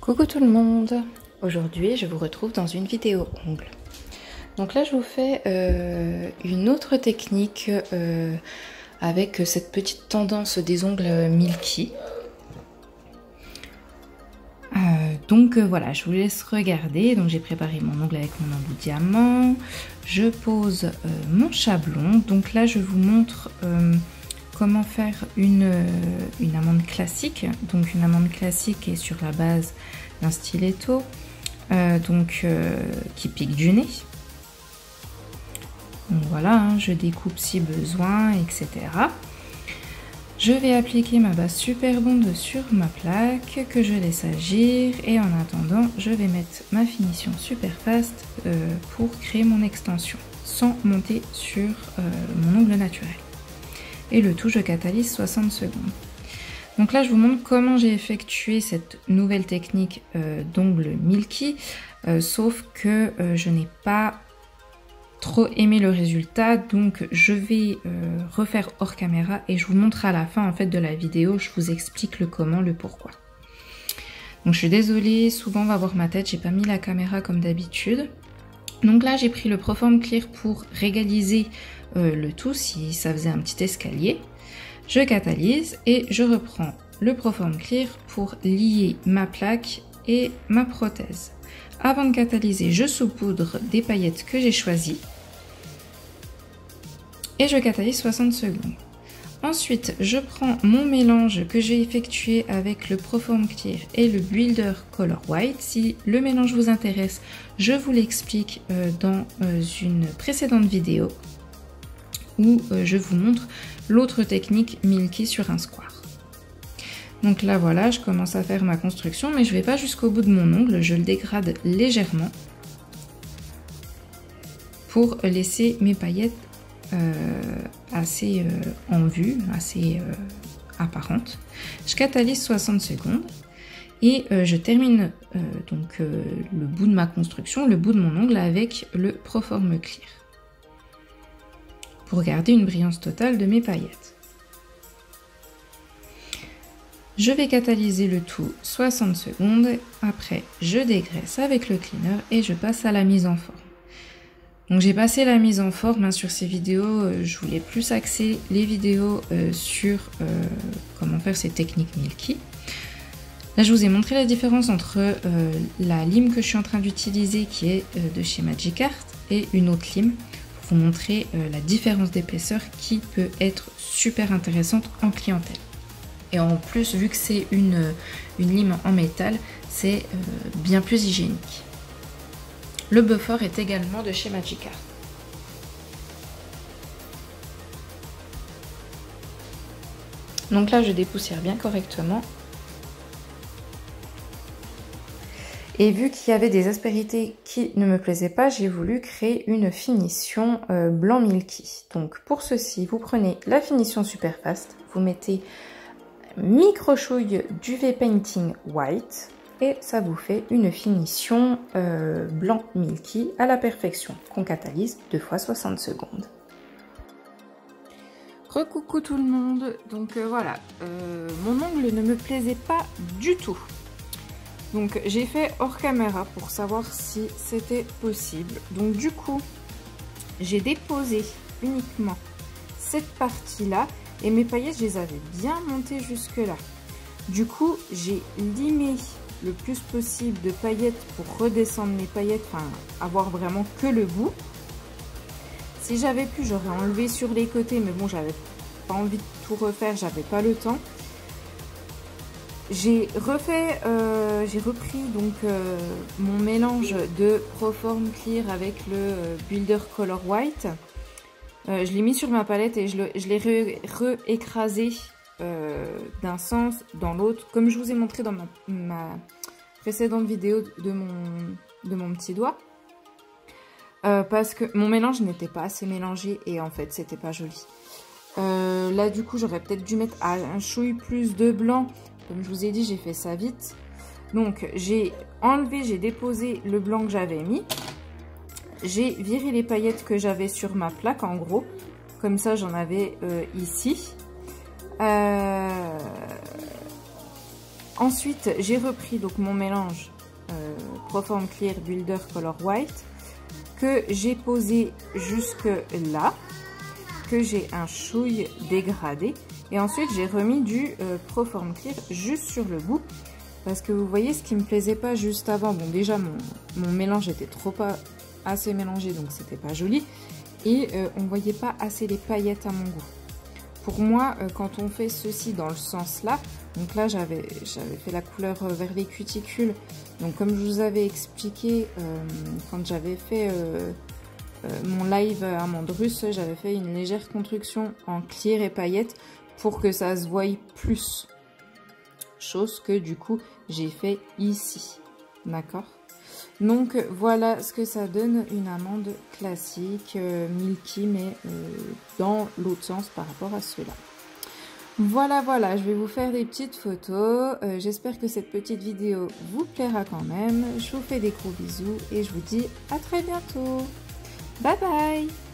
Coucou tout le monde. Aujourd'hui je vous retrouve dans une vidéo ongles. Donc là je vous fais une autre technique avec cette petite tendance des ongles milky. Voilà, je vous laisse regarder. Donc j'ai préparé mon ongle avec mon embout diamant. Je pose mon chablon. Donc là je vous montre comment faire une amande classique. Donc une amande classique est sur la base d'un stiletto qui pique du nez. Donc voilà, hein, je découpe si besoin, etc. Je vais appliquer ma base super bonde sur ma plaque que je laisse agir et en attendant je vais mettre ma finition super fast pour créer mon extension sans monter sur mon ongle naturel. Et le tout je catalyse 60 secondes. Donc là je vous montre comment j'ai effectué cette nouvelle technique d'ongle milky, sauf que je n'ai pas trop aimé le résultat, donc je vais refaire hors caméra et je vous montre à la fin en fait de la vidéo, je vous explique le comment, le pourquoi. Donc je suis désolée, souvent on va voir ma tête, j'ai pas mis la caméra comme d'habitude. Donc là j'ai pris le Proform Clear pour régaliser le tout si ça faisait un petit escalier. Je catalyse et je reprends le Proform Clear pour lier ma plaque et ma prothèse. Avant de catalyser, je saupoudre des paillettes que j'ai choisies et je catalyse 60 secondes. Ensuite, je prends mon mélange que j'ai effectué avec le Proform Clear et le Builder Color White. Si le mélange vous intéresse, je vous l'explique dans une précédente vidéo où je vous montre l'autre technique milky sur un square. Donc là voilà, je commence à faire ma construction, mais je ne vais pas jusqu'au bout de mon ongle, je le dégrade légèrement pour laisser mes paillettes assez en vue, assez apparentes. Je catalyse 60 secondes et je termine le bout de ma construction, le bout de mon ongle avec le Proform Clear pour garder une brillance totale de mes paillettes. Je vais catalyser le tout 60 secondes, après je dégraisse avec le cleaner et je passe à la mise en forme. Donc j'ai passé la mise en forme hein, sur ces vidéos, je voulais plus axer les vidéos sur comment faire ces techniques milky. Là je vous ai montré la différence entre la lime que je suis en train d'utiliser qui est de chez Magic Art et une autre lime pour vous montrer la différence d'épaisseur qui peut être super intéressante en clientèle. Et en plus, vu que c'est une lime en métal, c'est bien plus hygiénique. Le buffer est également de chez Magic Art. Donc là, je dépoussière bien correctement. Et vu qu'il y avait des aspérités qui ne me plaisaient pas, j'ai voulu créer une finition blanc milky. Donc pour ceci, vous prenez la finition super fast, vous mettez micro-chouille d'UV Painting White et ça vous fait une finition blanc milky à la perfection qu'on catalyse 2 fois 60 secondes. Recoucou tout le monde, donc voilà, mon ongle ne me plaisait pas du tout. Donc j'ai fait hors caméra pour savoir si c'était possible. Donc du coup, j'ai déposé uniquement cette partie-là. Et mes paillettes, je les avais bien montées jusque là. Du coup, j'ai limé le plus possible de paillettes pour redescendre mes paillettes, enfin avoir vraiment que le bout. Si j'avais pu, j'aurais enlevé sur les côtés, mais bon, j'avais pas envie de tout refaire, j'avais pas le temps. J'ai repris donc mon mélange de Proform Clear avec le Builder Color White. Je l'ai mis sur ma palette et je l'ai réécrasé d'un sens dans l'autre, comme je vous ai montré dans ma précédente vidéo de mon petit doigt. Parce que mon mélange n'était pas assez mélangé et en fait c'était pas joli. Là du coup j'aurais peut-être dû mettre un chouille plus de blanc. Comme je vous ai dit, j'ai fait ça vite. Donc j'ai déposé le blanc que j'avais mis. J'ai viré les paillettes que j'avais sur ma plaque en gros, comme ça j'en avais ici. Ensuite, j'ai repris donc mon mélange Proform Clear Builder Color White que j'ai posé jusque là, que j'ai un chouille dégradé. Et ensuite, j'ai remis du Proform Clear juste sur le bout. Parce que vous voyez, ce qui me plaisait pas juste avant, bon déjà mon mélange était pas assez mélangé, donc c'était pas joli. Et on voyait pas assez les paillettes à mon goût. Pour moi, quand on fait ceci dans le sens là, donc là j'avais fait la couleur vers les cuticules. Donc comme je vous avais expliqué quand j'avais fait mon live amande russe, j'avais fait une légère construction en clear et paillettes pour que ça se voie plus. Chose que du coup j'ai fait ici. D'accord? Donc voilà ce que ça donne, une amande classique, milky, mais dans l'autre sens par rapport à cela. Voilà, voilà, je vais vous faire des petites photos. J'espère que cette petite vidéo vous plaira quand même. Je vous fais des gros bisous et je vous dis à très bientôt. Bye bye!